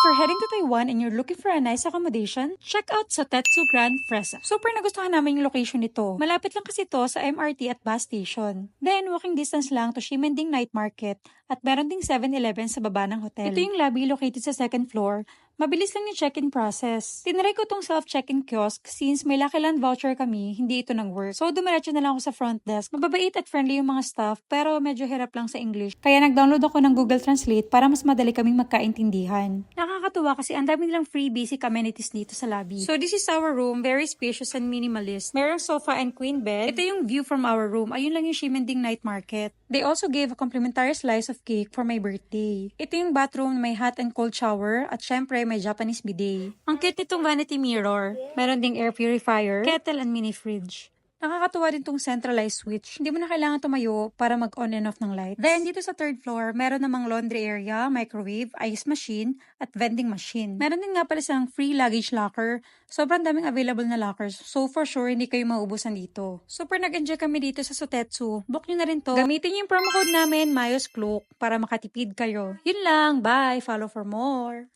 you're heading to Taiwan and you're looking for a nice accommodation, check out Sotetsu Grand Fresa. Super nagustuhan namin yung location nito. Malapit lang kasi ito sa MRT at bus station. Then, walking distance lang to Ximending Night Market at meron ding 7-Eleven sa baba ng hotel. Ito yung lobby located sa second floor. Mabilis lang yung check-in process. Tinry ko tong self-check-in kiosk since may Lucky Land voucher kami, hindi ito nag-work. So, dumiretso na lang ako sa front desk. Mababait at friendly yung mga staff, pero medyo hirap lang sa English. Kaya nag-download ako ng Google Translate para mas madali kaming magkaintindihan. Nakakatuwa kasi ang dami nilang free basic amenities dito sa lobby. So, this is our room. Very spacious and minimalist. Merong sofa and queen bed. Ito yung view from our room. Ayun lang yung Ximending Night Market. They also gave a complimentary slice of cake for my birthday. Ito yung bathroom, may hot and cold shower, at syempre may Japanese bidet. Ang cute nitong vanity mirror. Meron ding air purifier, kettle, and mini fridge. Nakakatuwa din tong centralized switch. Hindi mo na kailangan tumayo para mag-on and off ng lights. Then, dito sa third floor, meron namang laundry area, microwave, ice machine, at vending machine. Meron din nga pala silang free luggage locker. Sobrang daming available na lockers. So, for sure, hindi kayo maubusan dito. Super nag-enjoy kami dito sa Sotetsu. Book nyo na rin to. Gamitin yung promo code namin, MayosCloak, para makatipid kayo. Yun lang. Bye! Follow for more!